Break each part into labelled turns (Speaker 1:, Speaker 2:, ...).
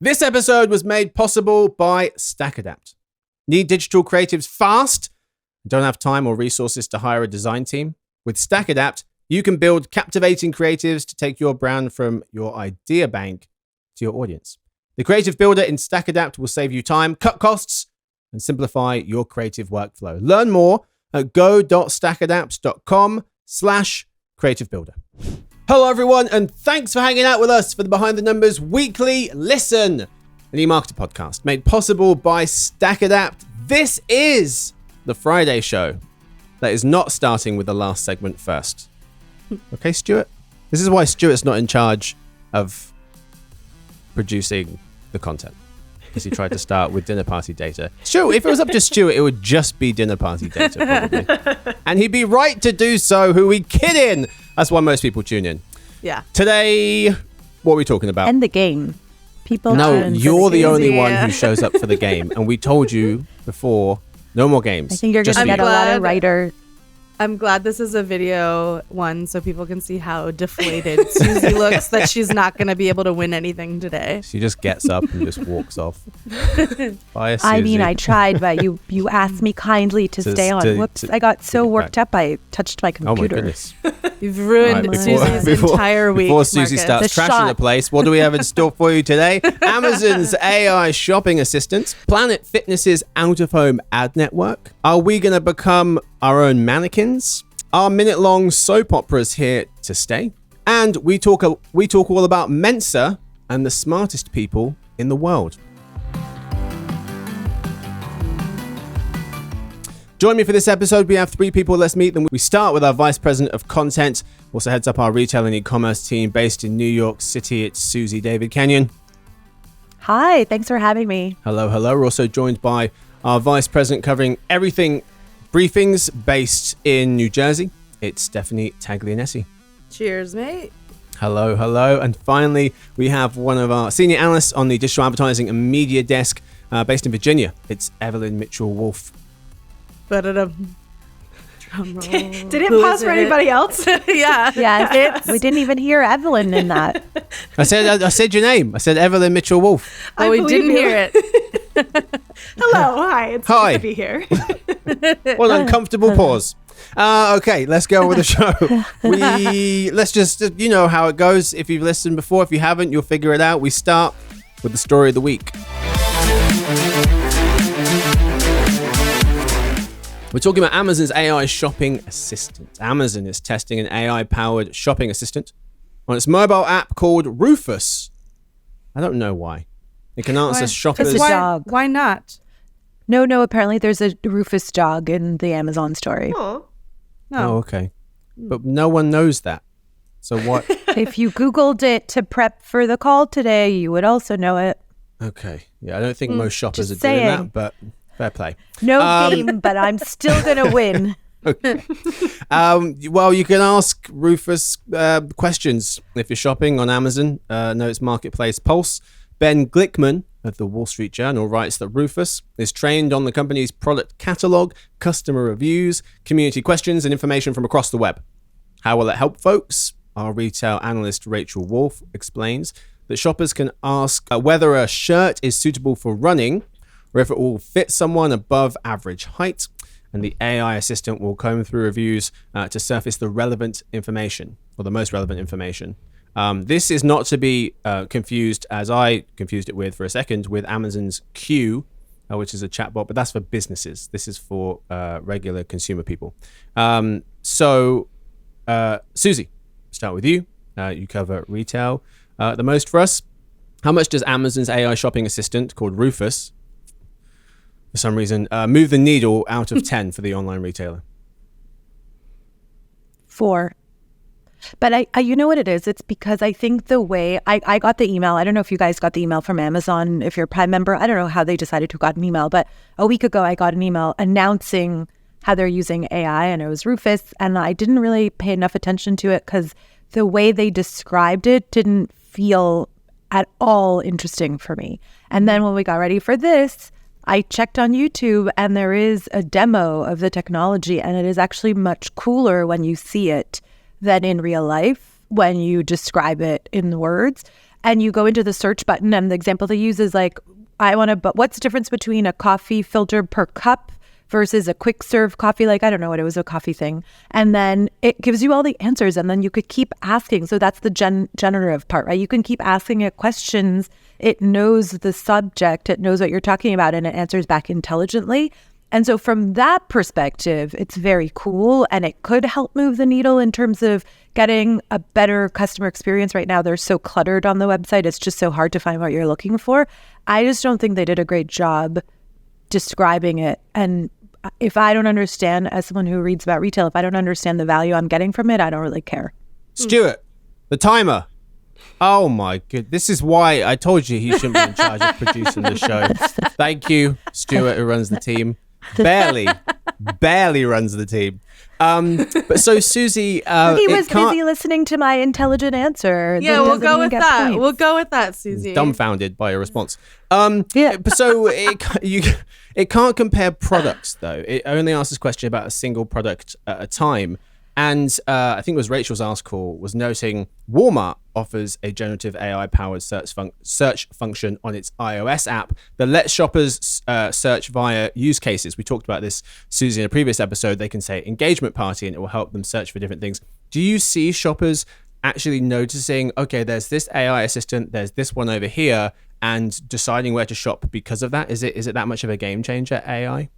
Speaker 1: This episode was made possible by StackAdapt. Need digital creatives fast? Don't have time or resources to hire a design team? With StackAdapt, you can build captivating creatives to take your brand from your idea bank to your audience. The Creative Builder in StackAdapt will save you time, cut costs, and simplify your creative workflow. Learn more at go.stackadapt.com/creativebuilder. Hello, everyone, and thanks for hanging out with us for the Behind the Numbers Weekly Listen, an e-marketer podcast made possible by StackAdapt. This is the Friday show that is not starting with the last segment first. Okay, Stuart? This is why Stuart's not in charge of producing the content, because he tried to start with dinner party data. Sure, if it was up to Stuart, it would just be dinner party data, probably. And he'd be right to do so. Who we kidding? That's why most people tune in.
Speaker 2: Yeah.
Speaker 1: Today, what are we talking about?
Speaker 3: And the game. People.
Speaker 1: No, you're the only one who shows up for the game. And we told you before, no more games.
Speaker 3: I think you're going to get a lot of writer.
Speaker 2: I'm glad this is a video one so people can see how deflated Susie looks, that she's not going to be able to win anything today.
Speaker 1: She just gets up and just walks off. Bye, Susie.
Speaker 3: I mean, I tried, but you asked me kindly to stay on. Whoops, I got so worked up I touched my computer.
Speaker 1: Oh my goodness.
Speaker 2: You've ruined Susie's entire week,
Speaker 1: Before Susie
Speaker 2: Marcus.
Speaker 1: starts trashing the place, what do we have in store for you today? Amazon's AI shopping assistant, Planet Fitness's out-of-home ad network. Are we going to become our own mannequins? Are minute-long soap operas here to stay? And we talk all about Mensa and the smartest people in the world. Join me for this episode. We have three people. Let's meet them. We start with our Vice President of Content. Also heads up our retail and e-commerce team based in New York City. It's Susie David Kenyon.
Speaker 3: Hi, thanks for having me.
Speaker 1: Hello, hello. We're also joined by our Vice President covering everything briefings based in New Jersey. It's Stephanie Taglianesi.
Speaker 2: Cheers, mate.
Speaker 1: Hello, hello. And finally, we have one of our senior analysts on the digital advertising and media desk based in Virginia. It's Evelyn Mitchell-Wolf.
Speaker 2: Drum roll.
Speaker 4: Did it pause for anybody else?
Speaker 2: Yeah.
Speaker 3: Yeah, we didn't even hear Evelyn in that.
Speaker 1: I said your name. I said Evelyn Mitchell-Wolf.
Speaker 2: Oh, we didn't hear it.
Speaker 4: Hello, hi. It's
Speaker 1: Hi.
Speaker 4: good to be here.
Speaker 1: What an uncomfortable pause. Okay, let's go with the show. Let's just, you know how it goes. If you've listened before, if you haven't, you'll figure it out. We start with the story of the week. We're talking about Amazon's AI shopping assistant. Amazon is testing an AI-powered shopping assistant on its mobile app called Rufus. I don't know why. It can answer shoppers.
Speaker 3: It's a dog.
Speaker 2: Why not?
Speaker 3: No, apparently there's a Rufus dog in the Amazon story.
Speaker 4: Oh,
Speaker 1: Oh, okay. But no one knows that. So what?
Speaker 3: If you Googled it to prep for the call today, you would also know it.
Speaker 1: Okay. Yeah, I don't think most shoppers are
Speaker 3: just
Speaker 1: doing
Speaker 3: saying.
Speaker 1: that, but fair play.
Speaker 3: No game, but I'm still going to win.
Speaker 1: Okay. Well, you can ask Rufus questions if you're shopping on Amazon. No, it's Marketplace Pulse. Ben Glickman of the Wall Street Journal writes that Rufus is trained on the company's product catalog, customer reviews, community questions, and information from across the web. How will it help folks? Our retail analyst Rachel Wolf explains that shoppers can ask whether a shirt is suitable for running or if it will fit someone above average height, and the AI assistant will comb through reviews to surface the relevant information, or the most relevant information. This is not to be confused, as I confused it with for a second, with Amazon's Q, which is a chatbot, but that's for businesses. This is for regular consumer people. So, Susie, start with you. You cover retail the most for us. How much does Amazon's AI shopping assistant, called Rufus, for some reason, move the needle out of 10 for the online retailer?
Speaker 3: 4. But I you know what it is? It's because I think the way I got the email, I don't know if you guys got the email from Amazon, if you're a Prime member, I don't know how they decided to got an email, but a week ago I got an email announcing how they're using AI, and it was Rufus, and I didn't really pay enough attention to it because the way they described it didn't feel at all interesting for me. And then when we got ready for this, I checked on YouTube and there is a demo of the technology, and it is actually much cooler when you see it than in real life when you describe it in words. and you go into the search button, and the example they use is like, but what's the difference between a coffee filter per cup versus a quick serve coffee? Like, I don't know what it was, a coffee thing. And then it gives you all the answers, and then you could keep asking. So that's the generative part, right? You can keep asking it questions. It knows the subject, it knows what you're talking about, and it answers back intelligently. And so from that perspective, it's very cool, and it could help move the needle in terms of getting a better customer experience. Right now, they're so cluttered on the website. It's just so hard to find what you're looking for. I just don't think they did a great job describing it. And if I don't understand, as someone who reads about retail, if I don't understand the value I'm getting from it, I don't really care.
Speaker 1: Stuart, the timer. Oh my good. This is why I told you he shouldn't be in charge of producing the show. Thank you, Stuart, who runs the team. Barely runs the team. But so Susie,
Speaker 3: he was busy listening to my intelligent answer.
Speaker 2: Yeah, we'll go with that. Points. We'll go with that, Susie.
Speaker 1: Dumbfounded by your response. Yeah. So it can't compare products though. It only asks this question about a single product at a time. And I think it was Rachel's article was noting Walmart offers a generative AI-powered search function on its iOS app that lets shoppers search via use cases. We talked about this, Susie, in a previous episode. They can say engagement party, and it will help them search for different things. Do you see shoppers actually noticing, okay, there's this AI assistant, there's this one over here, and deciding where to shop because of that? Is it that much of a game changer, AI?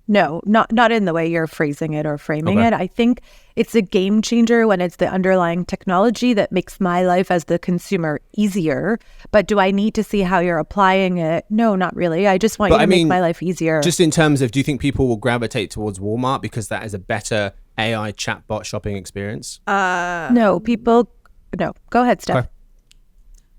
Speaker 3: No, not in the way you're phrasing it or framing it. I think it's a game changer when it's the underlying technology that makes my life as the consumer easier. But do I need to see how you're applying it? No, not really. I just want you to make my life easier.
Speaker 1: Just in terms of, do you think people will gravitate towards Walmart because that is a better AI chatbot shopping experience?
Speaker 3: No. Go ahead, Steph.
Speaker 1: Okay.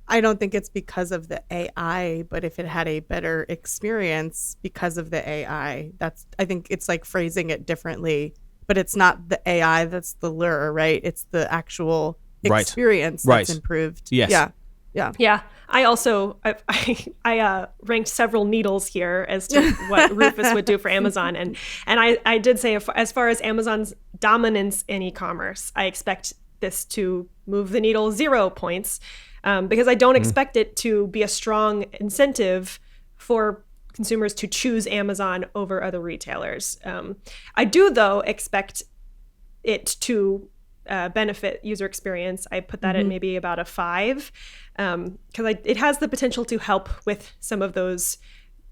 Speaker 2: I don't think it's because of the AI, but if it had a better experience because of the AI, I think it's like phrasing it differently, but it's not the AI that's the lure, right? It's the actual experience that's improved.
Speaker 1: Yes.
Speaker 5: Yeah. I also, I ranked several needles here as to what Rufus would do for Amazon. And I did say, as far as Amazon's dominance in e-commerce, I expect this to move the needle 0 points. Because I don't expect it to be a strong incentive for consumers to choose Amazon over other retailers. I do, though, expect it to benefit user experience. I put that at maybe about a 5, because it has the potential to help with some of those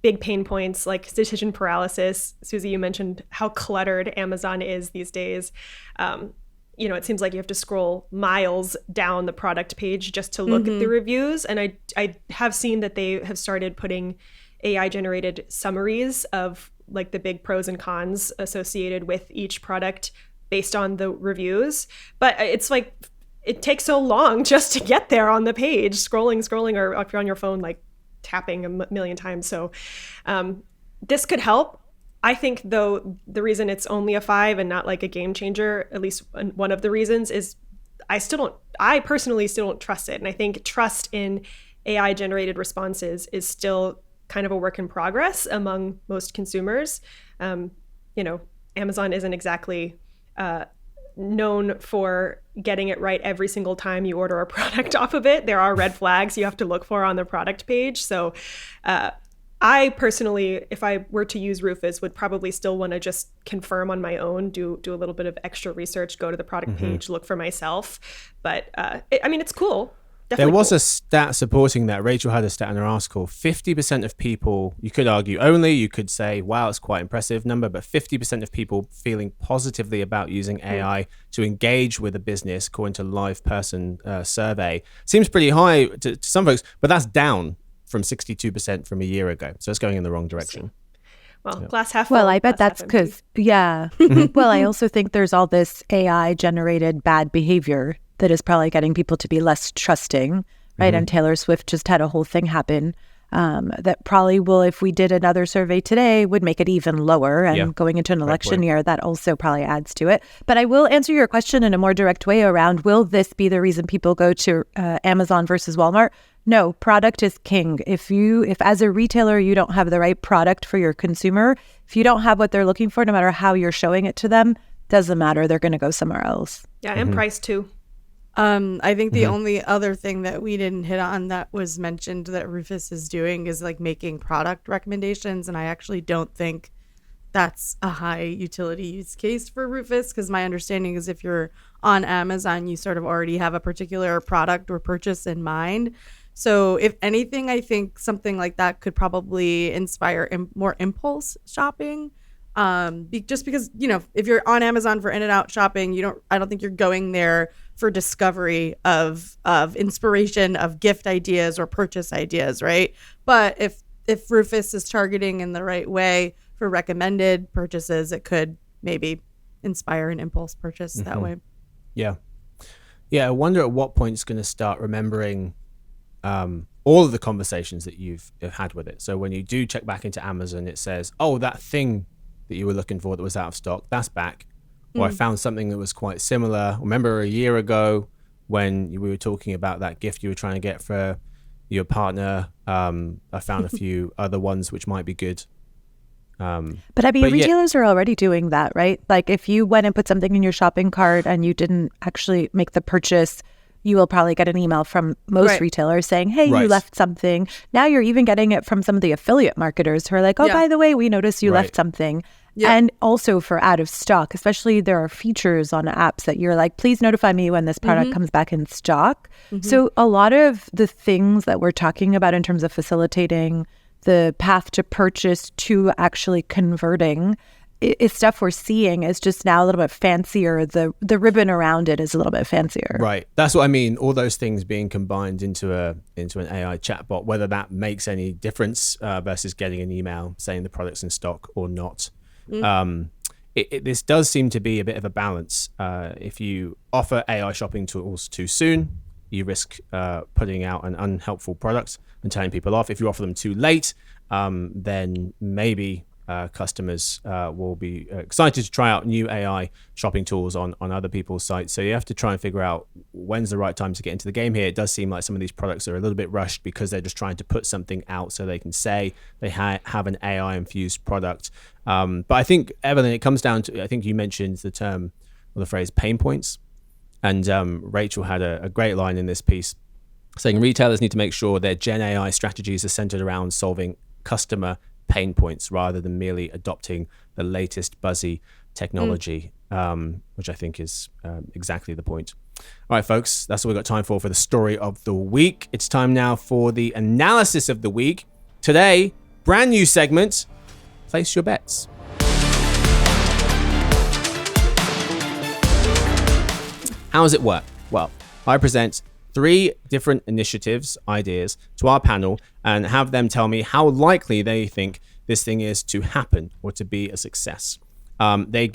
Speaker 5: big pain points like decision paralysis. Susie, you mentioned how cluttered Amazon is these days. It seems like you have to scroll miles down the product page just to look at the reviews. And I have seen that they have started putting AI-generated summaries of like the big pros and cons associated with each product based on the reviews. But it's like, it takes so long just to get there on the page, scrolling, or if you're on your phone, like tapping a million times. So this could help. I think, though, the reason it's only a 5 and not like a game changer, at least one of the reasons, is I personally still don't trust it. And I think trust in AI generated responses is still kind of a work in progress among most consumers. Amazon isn't exactly known for getting it right every single time you order a product off of it. There are red flags you have to look for on the product page. So I personally, if I were to use Rufus, would probably still want to just confirm on my own, do a little bit of extra research, go to the product page, look for myself. But it's cool. Definitely
Speaker 1: there was
Speaker 5: cool.
Speaker 1: a stat supporting that. Rachel had a stat in her article. 50% of people, you could argue only, you could say, wow, it's quite an impressive number, but 50% of people feeling positively about using AI to engage with a business, according to Live Person survey. Seems pretty high to some folks, but that's down from 62% from a year ago. So it's going in the wrong direction.
Speaker 5: Well, glass half full.
Speaker 3: Well, I bet that's because, well, I also think there's all this AI generated bad behavior that is probably getting people to be less trusting, right? And Taylor Swift just had a whole thing happen that probably will, if we did another survey today, would make it even lower. And going into an election year, that also probably adds to it. But I will answer your question in a more direct way around, will this be the reason people go to Amazon versus Walmart? No, product is king. If as a retailer, you don't have the right product for your consumer, if you don't have what they're looking for, no matter how you're showing it to them, doesn't matter. They're going to go somewhere else.
Speaker 5: Yeah, and price too.
Speaker 2: I think the only other thing that we didn't hit on that was mentioned that Rufus is doing is like making product recommendations. And I actually don't think that's a high utility use case for Rufus, because my understanding is if you're on Amazon, you sort of already have a particular product or purchase in mind. So if anything, I think something like that could probably inspire more impulse shopping. Just because, if you're on Amazon for in and out shopping, I don't think you're going there for discovery of inspiration, of gift ideas or purchase ideas, right? But if Rufus is targeting in the right way for recommended purchases, it could maybe inspire an impulse purchase that way.
Speaker 1: Yeah. I wonder at what point it's going to start remembering all of the conversations that you've had with it. So when you do check back into Amazon, it says, oh, that thing that you were looking for that was out of stock, that's back. Or I found something that was quite similar. Remember a year ago when we were talking about that gift you were trying to get for your partner? I found a few other ones which might be good.
Speaker 3: But I mean, retailers are already doing that, right? Like if you went and put something in your shopping cart and you didn't actually make the purchase, you will probably get an email from most retailers saying, hey, you left something. Now you're even getting it from some of the affiliate marketers who are like, oh, by the way, we noticed you left something. Yeah. And also for out of stock, especially there are features on apps that you're like, please notify me when this product comes back in stock. So a lot of the things that we're talking about in terms of facilitating the path to purchase to actually converting is stuff we're seeing. Is just now a little bit fancier. The ribbon around it is a little bit fancier.
Speaker 1: Right. That's what I mean. All those things being combined into an AI chatbot, whether that makes any difference versus getting an email saying the product's in stock or not. This does seem to be a bit of a balance. If you offer AI shopping tools too soon, you risk putting out an unhelpful product and turning people off. If you offer them too late, then maybe customers will be excited to try out new AI shopping tools on other people's sites. So you have to try and figure out when's the right time to get into the game here. It does seem like some of these products are a little bit rushed because they're just trying to put something out so they can say they have an AI infused product. But I think, Evelyn, it comes down to, I think you mentioned the term or the phrase pain points. And Rachel had a great line in this piece saying retailers need to make sure their Gen AI strategies are centered around solving customer pain points rather than merely adopting the latest buzzy technology, which I think is exactly the point. All right, folks, that's all we've got time for the story of the week. It's time now for the analysis of the week. Today, brand new segment, Place Your Bets. How does it work? Well, I present 3 different initiatives, ideas to our panel and have them tell me how likely they think this thing is to happen or to be a success. They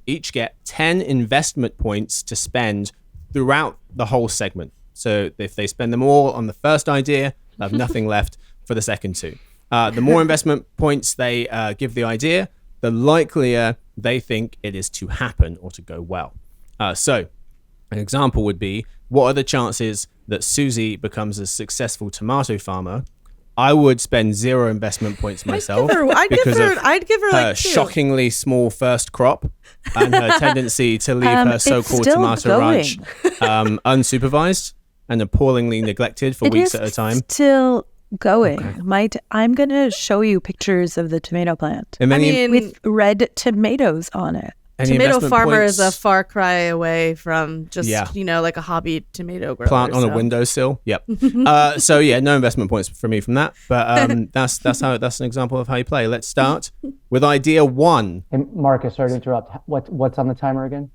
Speaker 1: each get 10 investment points to spend throughout the whole segment. So if they spend them all on the first idea, they have nothing left for the second 2. The more investment points they give the idea, the likelier they think it is to happen or to go well. So an example would be, what are the chances that Susie becomes a successful tomato farmer? I would spend 0 investment points myself.
Speaker 2: I'd give her
Speaker 1: her
Speaker 2: like 2.
Speaker 1: shockingly small first crop and her tendency to leave her so-called tomato ranch unsupervised and appallingly neglected for weeks at a time.
Speaker 3: Still going. Okay. I'm going to show you pictures of the tomato plant. With red tomatoes on it.
Speaker 2: Tomato farmer is a far cry away from just, like a hobby tomato grower.
Speaker 1: Plant on a windowsill. Yep. So yeah, no investment points for me from that. But that's an example of how you play. Let's start with idea 1.
Speaker 6: Hey, Marcus, sorry to interrupt. What's on the timer again?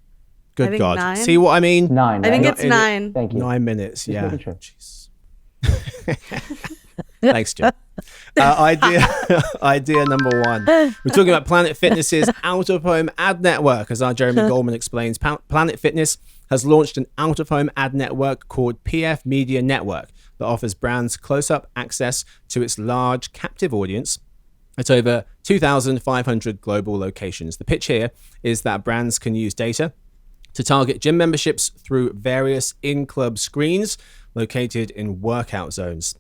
Speaker 1: Good God.
Speaker 2: 9?
Speaker 1: See what I mean?
Speaker 6: 9.
Speaker 2: I think it's 9.
Speaker 6: Thank you.
Speaker 1: 9 minutes.
Speaker 6: Just
Speaker 1: yeah.
Speaker 6: making sure.
Speaker 1: Jeez. Thanks, Joe. Idea number 1. We're talking about Planet Fitness's out-of-home ad network. As our Jeremy Goldman explains, Planet Fitness has launched an out-of-home ad network called PF Media Network that offers brands close-up access to its large captive audience at over 2,500 global locations. The pitch here is that brands can use data to target gym memberships through various in-club screens located in workout zones,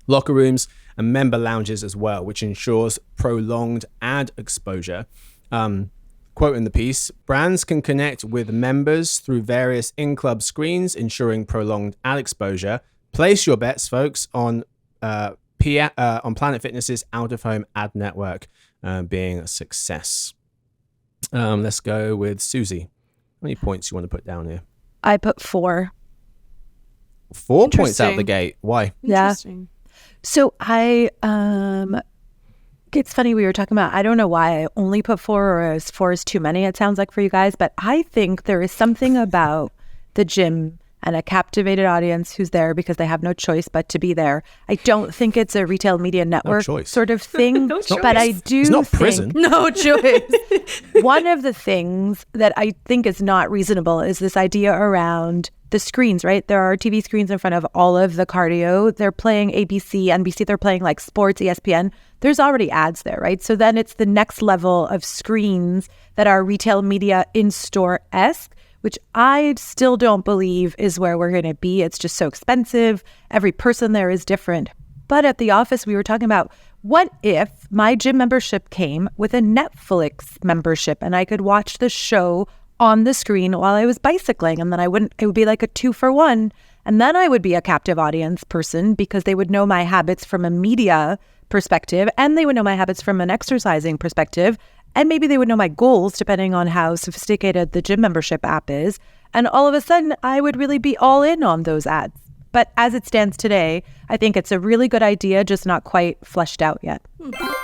Speaker 1: locker rooms, and member lounges as well, which ensures prolonged ad exposure. quote in the piece, brands can connect with members through various in-club screens, ensuring prolonged ad exposure. Place your bets, folks, on Planet Fitness's out-of-home ad network being a success. Let's go with Susie. How many points you want to put down here?
Speaker 3: I put 4.
Speaker 1: 4 points out the
Speaker 2: Interesting.
Speaker 1: gate. Why?
Speaker 3: Yeah.
Speaker 2: Interesting.
Speaker 3: So it's funny we were talking about, I don't know why I only put 4 or is 4 is too many, it sounds like for you guys, but I think there is something about the gym and a captivated audience who's there because they have no choice but to be there. I don't think it's a retail media network
Speaker 1: choice.
Speaker 3: sort of thing,
Speaker 5: No
Speaker 3: but I
Speaker 5: choice.
Speaker 3: do
Speaker 1: It's not
Speaker 3: think
Speaker 1: prison.
Speaker 2: No choice.
Speaker 3: one of the things that I think is not reasonable is this idea around the screens, right? There are TV screens in front of all of the cardio. They're playing ABC, NBC, they're playing like sports, ESPN. There's already ads there, right? So then it's the next level of screens that are retail media in-store-esque, which I still don't believe is where we're going to be. It's just so expensive. Every person there is different. But at the office, we were talking about, what if my gym membership came with a Netflix membership and I could watch the show on the screen while I was bicycling, and then it would be like a 2-for-1. And then I would be a captive audience person because they would know my habits from a media perspective, and they would know my habits from an exercising perspective. And maybe they would know my goals depending on how sophisticated the gym membership app is. And all of a sudden, I would really be all in on those ads. But as it stands today, I think it's a really good idea, just not quite fleshed out yet.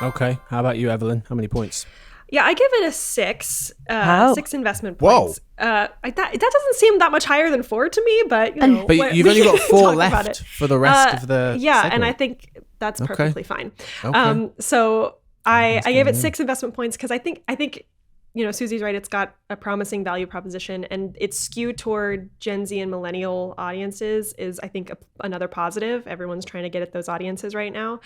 Speaker 1: Okay. How about you, Evelyn? How many points?
Speaker 5: Yeah, I give it a 6.
Speaker 3: Wow.
Speaker 5: 6 investment
Speaker 1: Whoa.
Speaker 5: points. That doesn't seem that much higher than 4 to me, but you know.
Speaker 1: But you've only
Speaker 5: we
Speaker 1: got
Speaker 5: can
Speaker 1: 4
Speaker 5: talk about
Speaker 1: left
Speaker 5: it.
Speaker 1: for the rest of the
Speaker 5: Yeah, and
Speaker 1: segment.
Speaker 5: I think that's
Speaker 1: Okay.
Speaker 5: perfectly fine.
Speaker 1: Okay.
Speaker 5: So I gave it 6 investment points because I think you know, Susie's right. It's got a promising value proposition, and it's skewed toward Gen Z and millennial audiences is, I think, another positive. Everyone's trying to get at those audiences right now.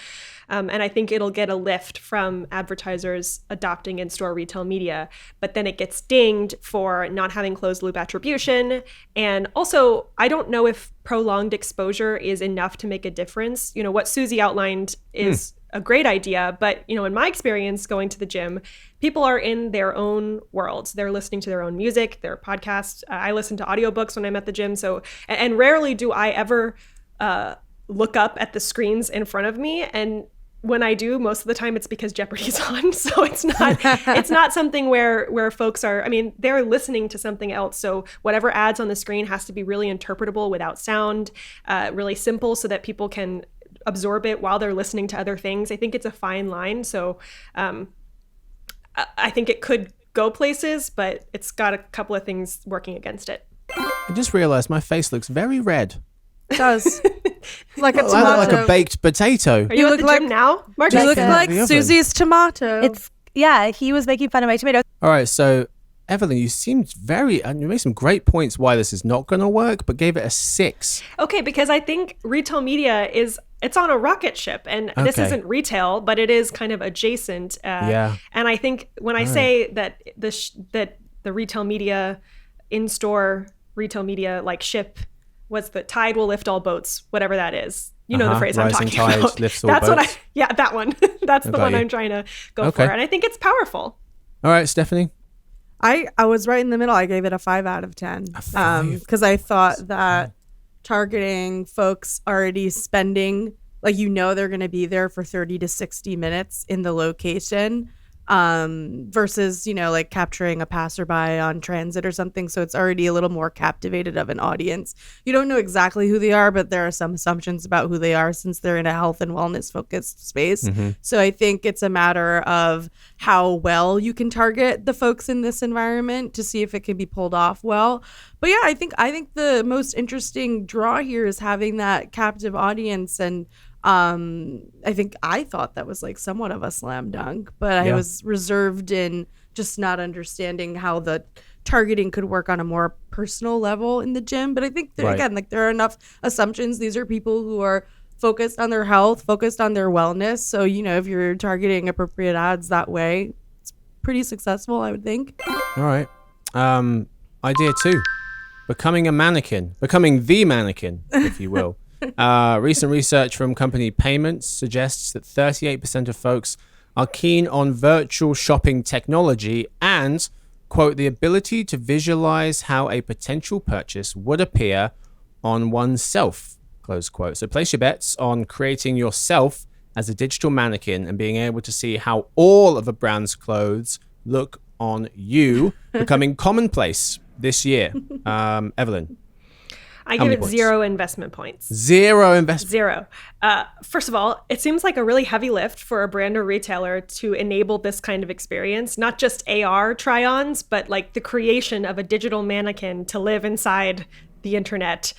Speaker 5: And I think it'll get a lift from advertisers adopting in-store retail media, but then it gets dinged for not having closed loop attribution. And also, I don't know if prolonged exposure is enough to make a difference. You know, what Susie outlined is a great idea, but you know, in my experience going to the gym, people are in their own worlds. They're listening to their own music, their podcasts. I listen to audiobooks when I'm at the gym. So, and rarely do I ever look up at the screens in front of me. And when I do, most of the time it's because Jeopardy's on. So it's not something where folks are, I mean, they're listening to something else. So whatever ads on the screen has to be really interpretable without sound, really simple so that people can absorb it while they're listening to other things. I think it's a fine line. So I think it could go places, but it's got a couple of things working against it.
Speaker 1: I just realized my face looks very red.
Speaker 2: It does. Like a
Speaker 1: I look
Speaker 2: tomato.
Speaker 1: like a baked potato.
Speaker 5: Are you,
Speaker 2: You
Speaker 5: at the
Speaker 2: look
Speaker 5: gym now, Marcus?
Speaker 2: You look
Speaker 3: Like
Speaker 2: like
Speaker 1: the oven.
Speaker 2: Susie's tomato.
Speaker 3: He was making fun of my tomatoes.
Speaker 1: All right, so Evelyn, you seemed you made some great points why this is not going to work, but gave it a 6.
Speaker 5: Okay, because I think retail media it's on a rocket ship, and this
Speaker 1: Okay.
Speaker 5: isn't retail, but it is kind of adjacent.
Speaker 1: Yeah.
Speaker 5: And I think when I say that that the retail media, in-store retail media like ship, was the tide will lift all boats, whatever that is. You know the phrase I'm
Speaker 1: Rising
Speaker 5: talking
Speaker 1: tide
Speaker 5: about.
Speaker 1: lifts all
Speaker 5: That's
Speaker 1: boats.
Speaker 5: that one. That's the
Speaker 1: got
Speaker 5: one
Speaker 1: you.
Speaker 5: I'm trying to go
Speaker 1: Okay.
Speaker 5: for, and I think it's powerful.
Speaker 1: All right, Stephanie.
Speaker 2: I was right in the middle. I gave it a 5 out of 10
Speaker 1: 5?
Speaker 2: because I thought that targeting folks already spending, like, you know, they're going to be there for 30 to 60 minutes in the location versus, you know, like capturing a passerby on transit or something. So it's already a little more captivated of an audience. You don't know exactly who they are, but there are some assumptions about who they are since they're in a health and wellness focused space. So I think it's a matter of how well you can target the folks in this environment to see if it can be pulled off well. But yeah, I think the most interesting draw here is having that captive audience, and I thought that was like somewhat of a slam dunk, but I
Speaker 1: Yeah.
Speaker 2: was reserved in just not understanding how the targeting could work on a more personal level in the gym. But I think that,
Speaker 1: Right.
Speaker 2: again, like, there are enough assumptions. These are people who are focused on their health, focused on their wellness. So, you know, if you're targeting appropriate ads that way, it's pretty successful, I would think.
Speaker 1: All right. Idea 2. Becoming the mannequin, if you will. Recent research from company Payments suggests that 38% of folks are keen on virtual shopping technology, and quote, the ability to visualize how a potential purchase would appear on oneself, close quote. So place your bets on creating yourself as a digital mannequin and being able to see how all of a brand's clothes look on you becoming commonplace this year. Evelyn?
Speaker 5: I
Speaker 1: How
Speaker 5: give
Speaker 1: many
Speaker 5: it
Speaker 1: points?
Speaker 5: 0 investment points.
Speaker 1: Zero investment.
Speaker 5: 0. First of all, it seems like a really heavy lift for a brand or retailer to enable this kind of experience, not just AR try-ons, but like the creation of a digital mannequin to live inside the internet.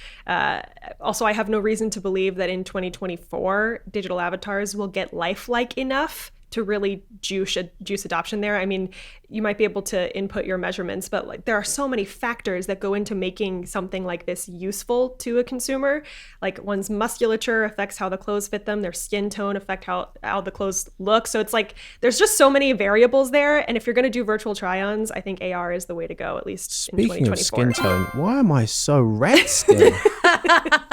Speaker 5: Also, I have no reason to believe that in 2024, digital avatars will get lifelike enough to really juice adoption there. I mean, you might be able to input your measurements, but like there are so many factors that go into making something like this useful to a consumer. Like one's musculature affects how the clothes fit them, their skin tone affect how the clothes look. So it's like there's just so many variables there. And if you're going to do virtual try-ons, I think AR is the way to go, at least in
Speaker 1: Speaking
Speaker 5: 2024.
Speaker 1: of skin tone, why am I so red still?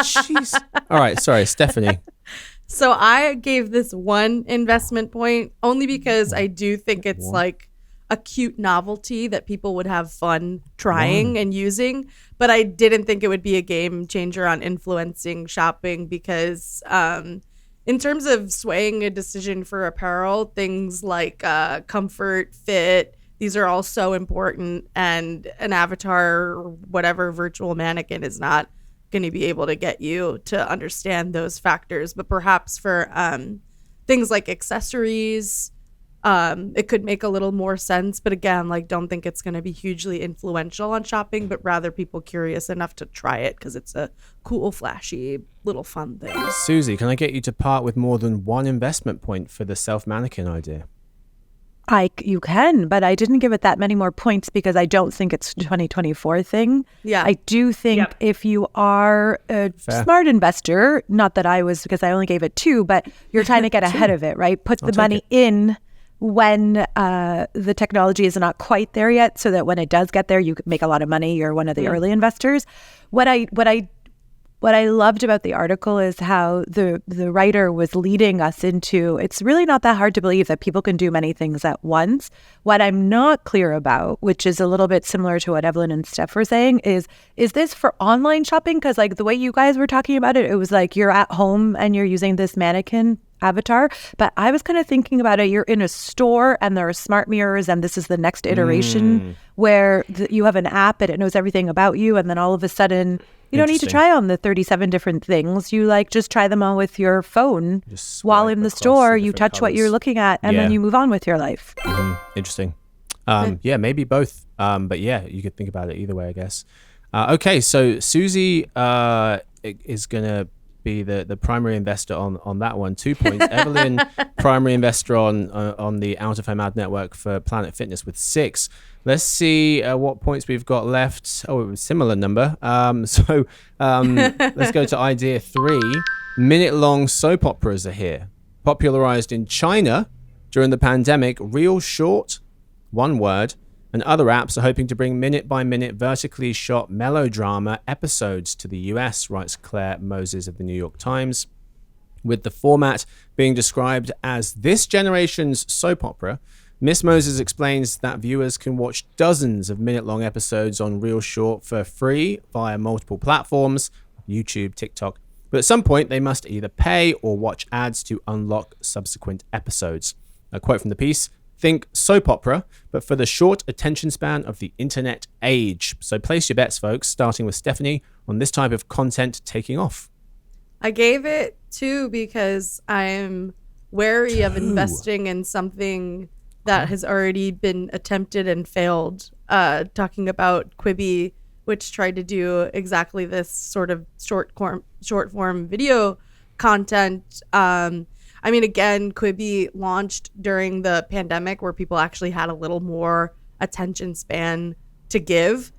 Speaker 1: Jeez. All right, sorry, Stephanie.
Speaker 2: So I gave this 1 investment point only because I do think it's like a cute novelty that people would have fun trying and using. But I didn't think it would be a game changer on influencing shopping because in terms of swaying a decision for apparel, things like comfort, fit, these are all so important. And an avatar or whatever virtual mannequin is not going to be able to get you to understand those factors. But perhaps for things like accessories, it could make a little more sense. But again, like, don't think it's going to be hugely influential on shopping, but rather people curious enough to try it because it's a cool, flashy, little fun thing.
Speaker 1: Susie, can I get you to part with more than 1 investment point for the self-mannequin idea?
Speaker 3: You can, but I didn't give it that many more points because I don't think it's a 2024 thing.
Speaker 2: Yeah.
Speaker 3: I do think if you are a smart investor, not that I was because I only gave it 2, but you're trying to get ahead of it, right? Put the money in when the technology is not quite there yet so that when it does get there, you can make a lot of money. You're one of the early investors. What I loved about the article is how the writer was leading us into, it's really not that hard to believe that people can do many things at once. What I'm not clear about, which is a little bit similar to what Evelyn and Steph were saying, is this for online shopping? Because like the way you guys were talking about it, it was like you're at home and you're using this mannequin avatar. But I was kind of thinking about it, you're in a store and there are smart mirrors and this is the next iteration where you have an app and it knows everything about you. And then all of a sudden, you don't need to try on the 37 different things. You like just try them on with your phone while in the store. You touch what you're looking at and then you move on with your life.
Speaker 1: Interesting. Yeah, maybe both. But yeah, you could think about it either way, I guess. Okay, so Susie is going to be the primary investor on that one. 2 points. Evelyn, primary investor on the Out of Home Ad Network for Planet Fitness with 6. Let's see what points we've got left. Oh, it was a similar number. Let's go to idea 3. Minute-long soap operas are here. Popularized in China during the pandemic, Real Short, one word, and other apps are hoping to bring minute-by-minute vertically shot melodrama episodes to the US, writes Claire Moses of the New York Times. With the format being described as this generation's soap opera, Miss Moses explains that viewers can watch dozens of minute-long episodes on Real Short for free via multiple platforms, YouTube, TikTok, but at some point they must either pay or watch ads to unlock subsequent episodes. A quote from the piece: think soap opera, but for the short attention span of the internet age. So place your bets, folks, starting with Stephanie, on this type of content taking off.
Speaker 2: I gave it 2 because I'm wary of investing in something that has already been attempted and failed. Talking about Quibi, which tried to do exactly this sort of short form video content. I mean, again, Quibi launched during the pandemic where people actually had a little more attention span to give.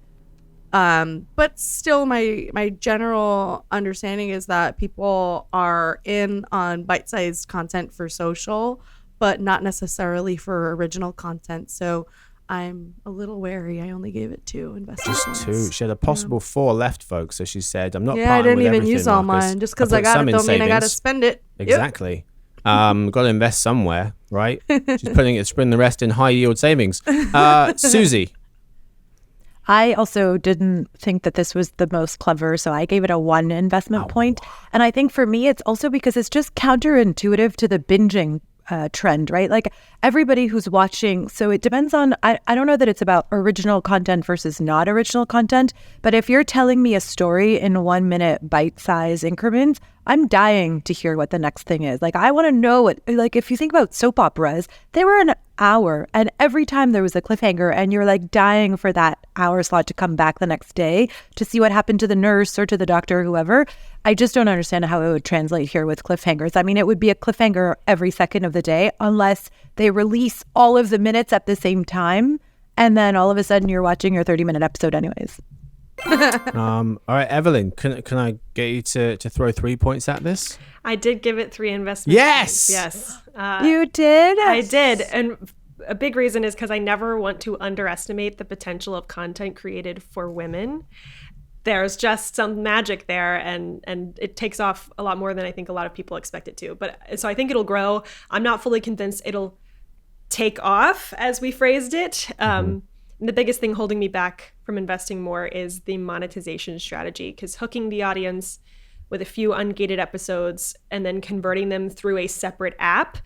Speaker 2: But still, my general understanding is that people are in on bite-sized content for social, but not necessarily for original content. So I'm a little wary. I only gave it 2 investment
Speaker 1: Just
Speaker 2: points.
Speaker 1: 2. She had a possible 4 left, folks. So she said, I'm not
Speaker 2: Yeah, I
Speaker 1: parting
Speaker 2: didn't
Speaker 1: with
Speaker 2: even
Speaker 1: everything,
Speaker 2: use all
Speaker 1: Marcus.
Speaker 2: mine. Just because I
Speaker 1: put
Speaker 2: got
Speaker 1: some
Speaker 2: it
Speaker 1: in
Speaker 2: don't mean I got to
Speaker 1: savings."
Speaker 2: spend it. Yep.
Speaker 1: Exactly. Got to invest somewhere, right? She's putting the rest in high yield savings. Susie,
Speaker 3: I also didn't think that this was the most clever, so I gave it a 1 investment point. And I think for me, it's also because it's just counterintuitive to the binging trend, right? Like everybody who's watching, so it depends on, I don't know that it's about original content versus not original content, but if you're telling me a story in 1 minute bite-size increments, I'm dying to hear what the next thing is. Like I want to know what, like if you think about soap operas, they were an hour and every time there was a cliffhanger and you're like dying for that hour slot to come back the next day to see what happened to the nurse or to the doctor or whoever. I just don't understand how it would translate here with cliffhangers. I mean, it would be a cliffhanger every second of the day unless they release all of the minutes at the same time. And then all of a sudden you're watching your 30-minute episode anyways.
Speaker 1: All right, Evelyn, can I get you to throw 3 points at this?
Speaker 5: I did give it 3 investment
Speaker 1: Yes!
Speaker 5: points. Yes.
Speaker 3: You did?
Speaker 5: I did. And a big reason is because I never want to underestimate the potential of content created for women. There's just some magic there, and it takes off a lot more than I think a lot of people expect it to. But so I think it'll grow. I'm not fully convinced it'll take off, as we phrased it. The biggest thing holding me back from investing more is the monetization strategy, because hooking the audience with a few ungated episodes and then converting them through a separate app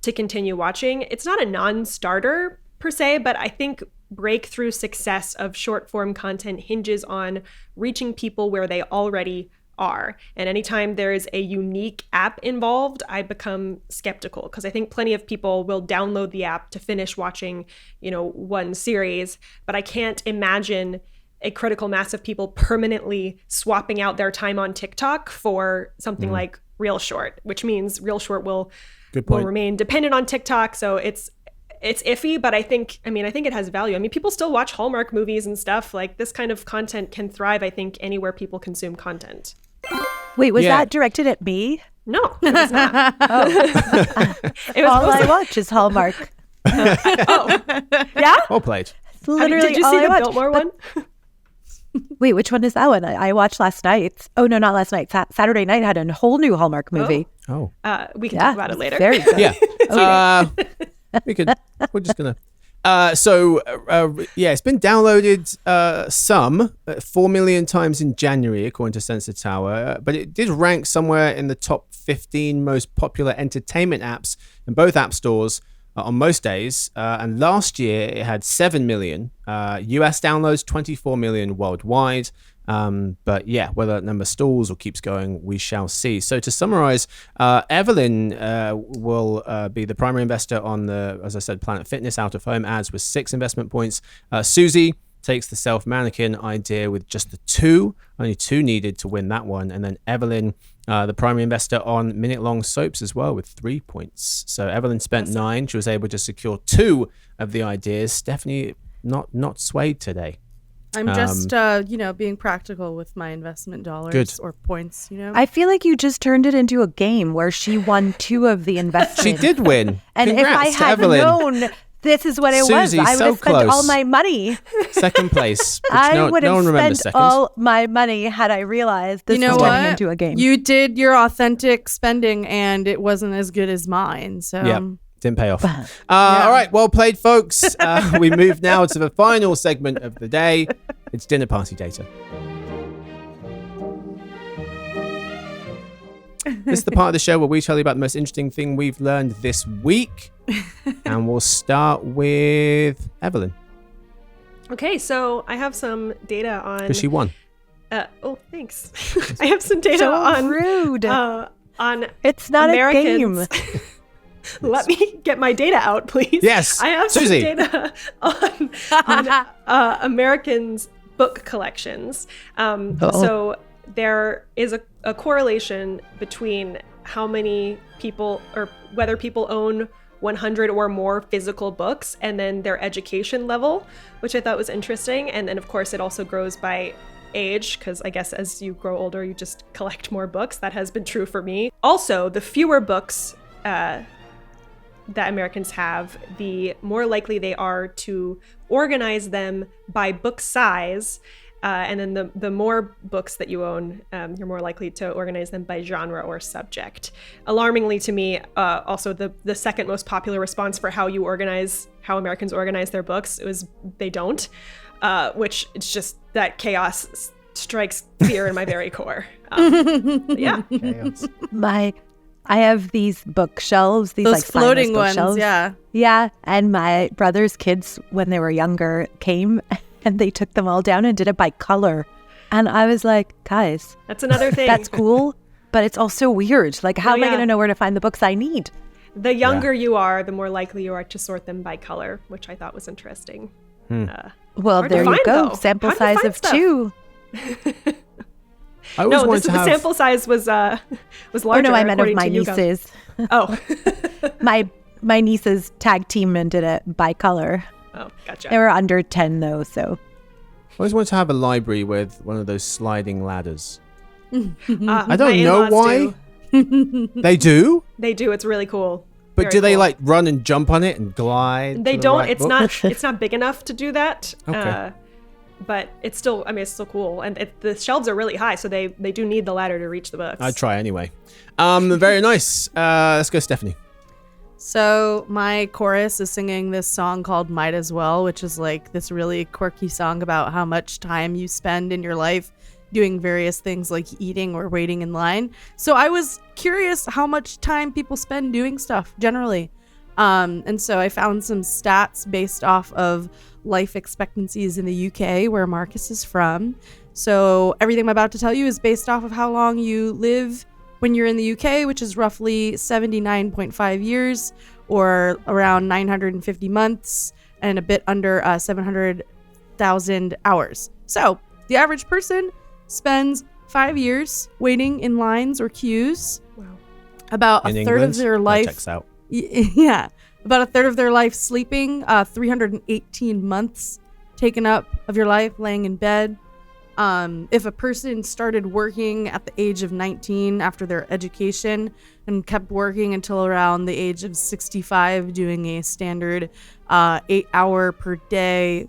Speaker 5: to continue watching, it's not a non-starter per se, but I think breakthrough success of short form content hinges on reaching people where they already are. And anytime there is a unique app involved, I become skeptical, because I think plenty of people will download the app to finish watching, one series, but I can't imagine a critical mass of people permanently swapping out their time on TikTok for something like Real Short, which means Real Short will remain dependent on TikTok. So it's iffy, but I think it has value. I mean, people still watch Hallmark movies and stuff. Like this kind of content can thrive, I think, anywhere people consume content.
Speaker 3: Wait, was that directed at me?
Speaker 5: No, it was not. It was
Speaker 3: All I watch is Hallmark.
Speaker 5: Yeah?
Speaker 1: Well played.
Speaker 3: It's literally
Speaker 5: did you
Speaker 3: all
Speaker 5: see
Speaker 3: I
Speaker 5: the
Speaker 3: watch.
Speaker 5: Biltmore one?
Speaker 3: Wait, which one is that one? I watched last night. Oh, no, not last night. Saturday night had a whole new Hallmark movie.
Speaker 1: Oh.
Speaker 5: We can talk about it later.
Speaker 3: Very good.
Speaker 1: Yeah. We're just gonna. It's been downloaded 4 million times in January, according to Sensor Tower, but it did rank somewhere in the top 15 most popular entertainment apps in both app stores on most days. And last year it had 7 million US downloads, 24 million worldwide. But yeah, whether that number stalls or keeps going, we shall see. So to summarize, Evelyn will be the primary investor on the, as I said, Planet Fitness out of home ads with 6 investment points. Susie takes the self mannequin idea with just the 2, only 2 needed to win that one. And then Evelyn, the primary investor on minute long soaps as well with 3 points. So Evelyn spent 9. She was able to secure 2 of the ideas. Stephanie not swayed today.
Speaker 2: I'm just, being practical with my investment dollars or points,
Speaker 3: I feel like you just turned it into a game where she won 2 of the investments.
Speaker 1: She did win.
Speaker 3: And
Speaker 1: Congrats
Speaker 3: if I had
Speaker 1: Evelyn.
Speaker 3: known this is what it
Speaker 1: Susie,
Speaker 3: was, I would
Speaker 1: so
Speaker 3: have spent
Speaker 1: close.
Speaker 3: all my money.
Speaker 1: Second place. Which
Speaker 3: I
Speaker 1: no
Speaker 3: would
Speaker 1: one
Speaker 3: have
Speaker 1: remembers
Speaker 3: spent
Speaker 1: second.
Speaker 3: all my money had I realized this was turning into a game.
Speaker 2: You did your authentic spending and it wasn't as good as mine. So
Speaker 1: Yep. Didn't pay off. All right. Well played, folks. We move now to the final segment of the day. It's dinner party data. This is the part of the show where we tell you about the most interesting thing we've learned this week. And we'll start with Evelyn.
Speaker 5: Okay, so I have some data on...
Speaker 1: Because she won.
Speaker 5: Thanks. I have some data
Speaker 3: So
Speaker 5: on...
Speaker 3: rude.
Speaker 5: On
Speaker 3: It's not
Speaker 5: Americans.
Speaker 3: a game.
Speaker 5: Let me get my data out, please.
Speaker 1: Yes,
Speaker 5: I have
Speaker 1: Susie.
Speaker 5: some data on Americans' book collections. So there is a correlation between how many people, or whether people own 100 or more physical books, and then their education level, which I thought was interesting. And then, of course, it also grows by age, because I guess as you grow older, you just collect more books. That has been true for me. Also, the fewer books that Americans have, the more likely they are to organize them by book size. And then the more books that you own, you're more likely to organize them by genre or subject. Alarmingly to me, also the second most popular response for how Americans organize their books was they don't. which it's just that chaos strikes fear in my very core. Yeah.
Speaker 1: Chaos.
Speaker 3: I have these bookshelves, these
Speaker 2: Those
Speaker 3: like
Speaker 2: floating
Speaker 3: spineless
Speaker 2: ones,
Speaker 3: bookshelves.
Speaker 2: yeah.
Speaker 3: Yeah, and my brother's kids, when they were younger, came and they took them all down and did it by color. And I was like, guys,
Speaker 5: That's another thing.
Speaker 3: that's cool, but it's also weird. Like, how am I
Speaker 5: yeah.
Speaker 3: going to know where to find the books I need?
Speaker 5: The younger you are, the more likely you are to sort them by color, which I thought was interesting.
Speaker 3: Well,
Speaker 5: Hard to
Speaker 3: there you
Speaker 5: find,
Speaker 3: go.
Speaker 5: though.
Speaker 3: Sample
Speaker 5: How do you
Speaker 3: size
Speaker 5: find
Speaker 3: of
Speaker 5: stuff?
Speaker 3: 2.
Speaker 1: I always
Speaker 5: No,
Speaker 1: wanted
Speaker 5: the
Speaker 1: to have.
Speaker 5: sample size was
Speaker 3: Oh
Speaker 5: larger.
Speaker 3: no, I meant of
Speaker 5: according
Speaker 3: my
Speaker 5: to YouGov.
Speaker 3: nieces.
Speaker 5: Oh.
Speaker 3: My nieces tag team and did it by color.
Speaker 5: Oh, gotcha.
Speaker 3: They were under 10 though, so
Speaker 1: I always wanted to have a library with one of those sliding ladders. I
Speaker 5: My
Speaker 1: don't know
Speaker 5: in-laws
Speaker 1: why.
Speaker 5: do.
Speaker 1: They do,
Speaker 5: They do. It's really cool.
Speaker 1: but
Speaker 5: Very
Speaker 1: do they
Speaker 5: cool.
Speaker 1: like run and jump on it and glide?
Speaker 5: They
Speaker 1: to the
Speaker 5: don't.
Speaker 1: right
Speaker 5: It's
Speaker 1: book?
Speaker 5: not. It's not big enough to do that.
Speaker 1: Okay.
Speaker 5: But it's still. I mean, it's still cool, and the shelves are really high, so they do need the ladder to reach the books.
Speaker 1: I'd try anyway. Very nice. Let's go, Stephanie.
Speaker 2: So my chorus is singing this song called Might As Well, which is like this really quirky song about how much time you spend in your life doing various things like eating or waiting in line. So I was curious how much time people spend doing stuff generally. And so I found some stats based off of life expectancies in the UK, where Marcus is from. So everything I'm about to tell you is based off of how long you live when you're in the UK, which is roughly 79.5 years or around 950 months and a bit under 700,000 hours. So the average person spends 5 years waiting in lines or queues.
Speaker 5: Wow.
Speaker 2: About
Speaker 1: In
Speaker 2: a third
Speaker 1: England,
Speaker 2: of their
Speaker 1: that
Speaker 2: life.
Speaker 1: checks out.
Speaker 2: Yeah. About a third of their life sleeping, 318 months taken up of your life laying in bed. If a person started working at the age of 19 after their education and kept working until around the age of 65, doing a standard 8-hour per day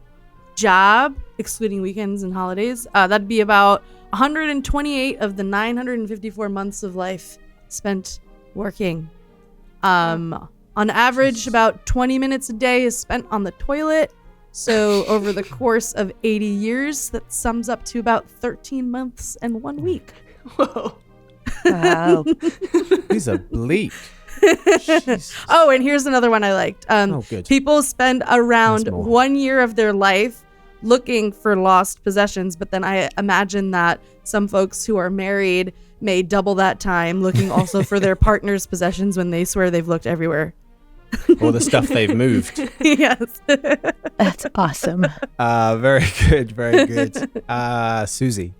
Speaker 2: job, excluding weekends and holidays, that'd be about 128 of the 954 months of life spent working. On average, about 20 minutes a day is spent on the toilet. So over the course of 80 years, that sums up to about 13 months and 1 week.
Speaker 5: Whoa.
Speaker 3: wow.
Speaker 1: These are bleak. Jesus.
Speaker 2: Oh, and here's another one I liked.
Speaker 1: Good.
Speaker 2: People spend around
Speaker 1: There's more.
Speaker 2: 1 year of their life looking for lost possessions, but then I imagine that some folks who are married may double that time looking also for their partner's possessions when they swear they've looked everywhere.
Speaker 1: Or the stuff they've moved.
Speaker 2: Yes.
Speaker 3: That's awesome.
Speaker 1: Very good. Very good. Susie.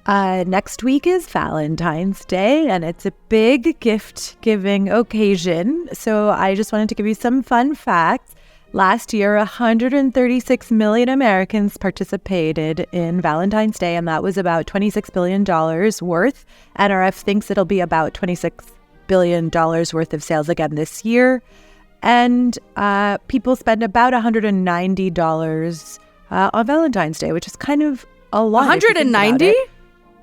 Speaker 3: Next week is Valentine's Day, and it's a big gift-giving occasion. So I just wanted to give you some fun facts. Last year, 136 million Americans participated in Valentine's Day, and that was about $26 billion worth. NRF thinks it'll be about $26 billion worth of sales again this year. And people spend about $190 on Valentine's Day, which is kind of a lot. if you think about
Speaker 2: 190?
Speaker 3: it.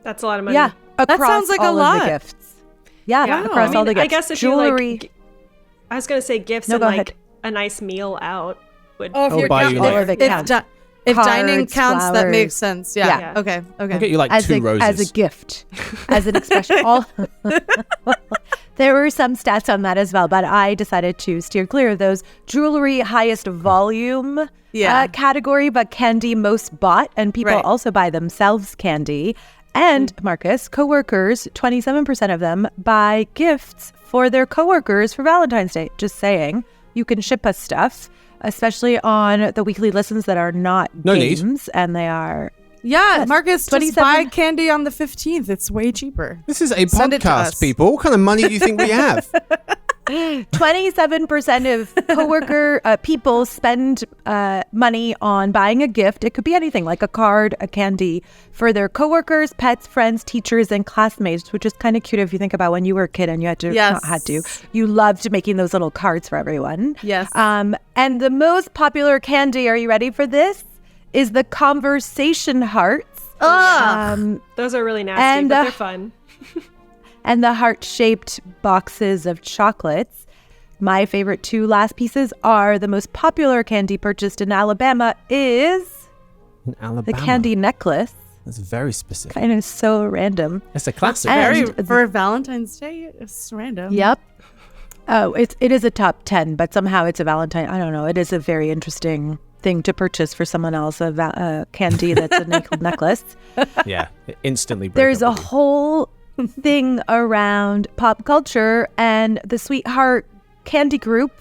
Speaker 5: That's a lot of money.
Speaker 3: Yeah, across
Speaker 2: sounds like a
Speaker 3: all of
Speaker 2: lot.
Speaker 3: the gifts. Yeah,
Speaker 5: Yeah.
Speaker 3: across
Speaker 5: I mean,
Speaker 3: all the gifts.
Speaker 5: I guess if
Speaker 3: jewelry.
Speaker 5: you like, I was gonna say gifts
Speaker 3: No,
Speaker 5: and
Speaker 3: go
Speaker 5: like
Speaker 3: ahead.
Speaker 5: a nice meal out would.
Speaker 2: Oh, if
Speaker 1: Oh,
Speaker 2: you're
Speaker 1: buy
Speaker 2: count-
Speaker 1: you
Speaker 3: all
Speaker 1: like-
Speaker 3: of it
Speaker 2: if,
Speaker 3: counts.
Speaker 2: if dining
Speaker 3: Cards,
Speaker 2: counts, that
Speaker 3: flowers.
Speaker 2: makes sense. Yeah.
Speaker 5: Yeah.
Speaker 2: Okay. Okay.
Speaker 1: I'll get you like
Speaker 3: as
Speaker 1: 2
Speaker 3: a,
Speaker 1: roses.
Speaker 3: as a gift, as an expression. All there were some stats on that as well, but I decided to steer clear of those. Jewelry, highest volume
Speaker 2: Yeah.
Speaker 3: category, but candy most bought, and people
Speaker 2: Right.
Speaker 3: also buy themselves candy. And Marcus, coworkers, 27% of them buy gifts for their coworkers for Valentine's Day. Just saying, you can ship us stuff, especially on the weekly listens that are not
Speaker 1: No need.
Speaker 3: games, and they are.
Speaker 2: Yeah,
Speaker 3: Yes,
Speaker 2: Marcus, just
Speaker 3: 27
Speaker 2: buy candy on the 15th. It's way cheaper.
Speaker 1: This is a
Speaker 2: Send it to
Speaker 1: podcast,
Speaker 2: us.
Speaker 1: people. What kind of money do you think we have?
Speaker 3: 27% of coworker people spend money on buying a gift. It could be anything like a card, a candy for their coworkers, pets, friends, teachers, and classmates, which is kind of cute if you think about when you were a kid and you had to,
Speaker 2: Yes.
Speaker 3: not had to, you loved making those little cards for everyone.
Speaker 2: Yes.
Speaker 3: And the most popular candy, are you ready for this? Is the conversation hearts.
Speaker 5: Those are really nasty,
Speaker 3: And,
Speaker 5: but they're fun.
Speaker 3: And the heart-shaped boxes of chocolates. My favorite 2 last pieces are the most popular candy purchased in Alabama is
Speaker 1: In Alabama.
Speaker 3: The candy necklace.
Speaker 1: That's very specific.
Speaker 3: Kind of so random.
Speaker 1: It's a classic.
Speaker 3: And-
Speaker 2: Very for Valentine's Day. It's random.
Speaker 3: Yep. Oh, it is a top 10, but somehow it's a Valentine. I don't know. It is a very interesting thing to purchase for someone else, a candy that's a necklace.
Speaker 1: Yeah, it instantly breaks
Speaker 3: There's a
Speaker 1: up with you.
Speaker 3: whole thing around pop culture, and the Sweetheart Candy Group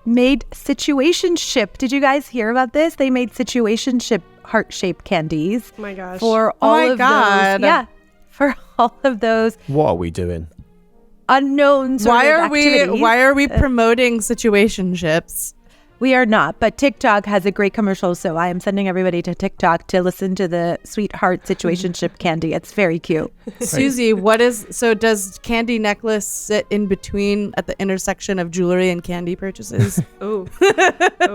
Speaker 3: made Situationship. Did you guys hear about this? They made Situationship heart-shaped candies
Speaker 5: Oh my gosh.
Speaker 3: for
Speaker 2: Oh
Speaker 3: all
Speaker 2: my
Speaker 3: of
Speaker 2: God.
Speaker 3: those. Yeah, for all of those
Speaker 1: What are we doing?
Speaker 3: unknown sort
Speaker 2: Why
Speaker 3: of
Speaker 2: are we?
Speaker 3: activities.
Speaker 2: Why are we promoting situationships?
Speaker 3: We are not, but TikTok has a great commercial, so I am sending everybody to TikTok to listen to the Sweetheart Situationship candy. It's very cute.
Speaker 2: Susie, does candy necklace sit in between at the intersection of jewelry and candy purchases?
Speaker 5: Oh,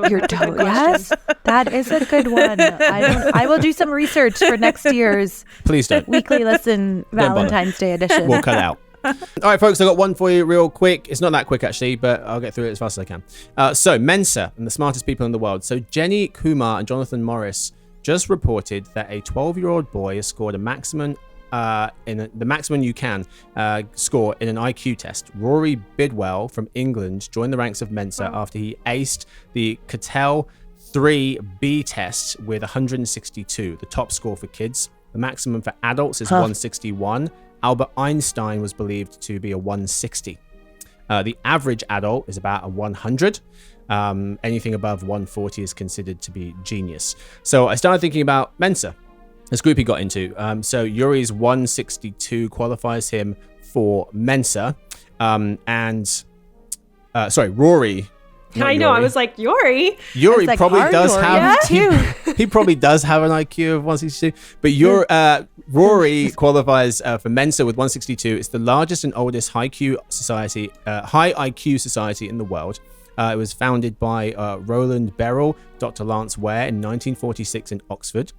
Speaker 3: You're totally yes. That is a good one. I will do some research for next year's
Speaker 1: Please don't.
Speaker 3: weekly listen
Speaker 1: bother.
Speaker 3: Valentine's Day edition.
Speaker 1: We'll cut out. All right, folks, I got one for you real quick. It's not that quick, actually, but I'll get through it as fast as I can. So, Mensa and the smartest people in the world. So, Jenny Kumar and Jonathan Morris just reported that a 12-year-old boy has scored a maximum the maximum you can score in an IQ test. Rory Bidwell from England joined the ranks of Mensa after he aced the Cattell 3B test with 162, the top score for kids. The maximum for adults is 161. Albert Einstein was believed to be a 160. The average adult is about a 100. Anything above 140 is considered to be genius. So I started thinking about Mensa, this group he got into. So Yuri's 162 qualifies him for Mensa. Rory. not
Speaker 5: I know.
Speaker 1: Yuri.
Speaker 5: I was like, Yuri.
Speaker 1: Yuri
Speaker 3: like
Speaker 1: probably
Speaker 3: our
Speaker 1: does
Speaker 3: Yuri,
Speaker 1: have
Speaker 3: yeah.
Speaker 1: he probably does have an IQ of 162, but Rory qualifies for Mensa with 162. It's the largest and oldest high IQ society in the world. It was founded by Roland Beryl, Dr. Lance Ware in 1946 in Oxford.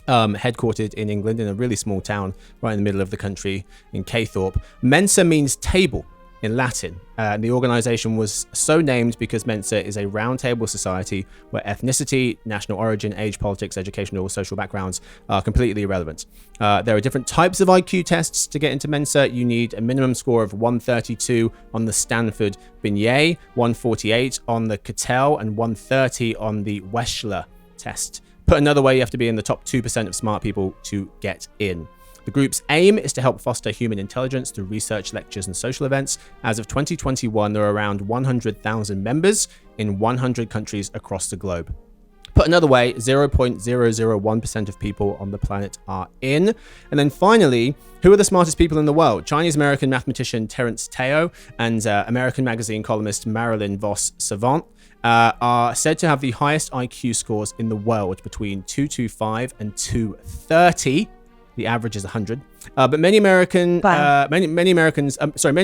Speaker 1: Headquartered in England in a really small town right in the middle of the country in Caythorpe. Mensa means table in Latin. The organization was so named because Mensa is a roundtable society where ethnicity, national origin, age, politics, educational, social backgrounds are completely irrelevant. There are different types of IQ tests to get into Mensa. You need a minimum score of 132 on the Stanford Binet, 148 on the Cattell, and 130 on the Wechsler test. Put another way, you have to be in the top 2% of smart people to get in. The group's aim is to help foster human intelligence through research, lectures, and social events. As of 2021, there are around 100,000 members in 100 countries across the globe. Put another way, 0.001% of people on the planet are in. And then finally, who are the smartest people in the world? Chinese-American mathematician Terence Teo and American magazine columnist Marilyn Vos Savant are said to have the highest IQ scores in the world, between 225 and 230. The average is 100. But many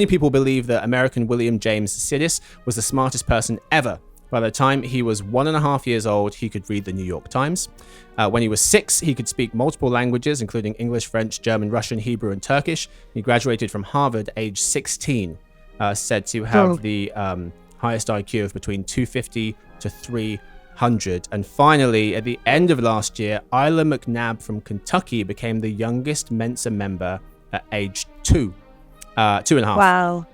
Speaker 1: people believe that American William James Sidis was the smartest person ever. By the time he was 1.5 years old, he could read the New York Times. When he was 6, he could speak multiple languages, including English, French, German, Russian, Hebrew, and Turkish. He graduated from Harvard age 16, said to have the highest IQ of between 250 to 300. And finally, at the end of last year, Isla McNabb from Kentucky became the youngest Mensa member at age 2.5.
Speaker 3: Wow.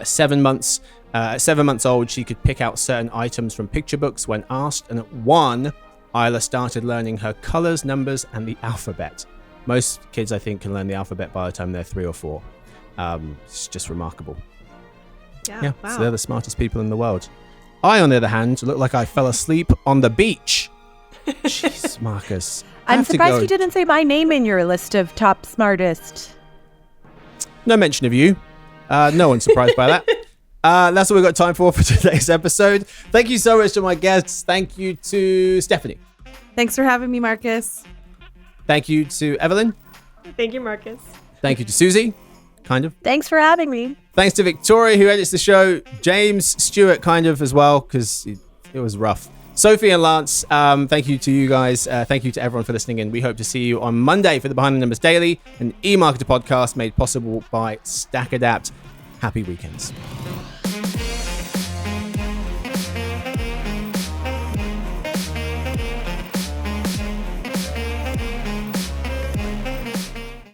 Speaker 1: 7 months. At 7 months old, she could pick out certain items from picture books when asked, and at 1, Isla started learning her colors, numbers, and the alphabet. Most kids, I think, can learn the alphabet by the time they're 3 or 4. It's just remarkable.
Speaker 5: Yeah.
Speaker 1: So
Speaker 5: Wow.
Speaker 1: they're the smartest people in the world. I, on the other hand, look like I fell asleep on the beach. Jeez, Marcus. I
Speaker 3: I'm
Speaker 1: have to
Speaker 3: surprised
Speaker 1: go.
Speaker 3: you didn't say my name in your list of top smartest.
Speaker 1: No mention of you. No one's surprised by that. That's all we've got time for today's episode. Thank you so much to my guests. Thank you to Stephanie.
Speaker 2: Thanks for having me, Marcus.
Speaker 1: Thank you to Evelyn.
Speaker 5: Thank you, Marcus.
Speaker 1: Thank you to Susie. Kind of.
Speaker 3: Thanks for having me.
Speaker 1: Thanks to Victoria, who edits the show. James Stewart, kind of as well, because it was rough. Sophie and Lance, thank you to you guys. Thank you to everyone for listening in. We hope to see you on Monday for the Behind the Numbers Daily, an eMarketer podcast made possible by StackAdapt. Happy weekends.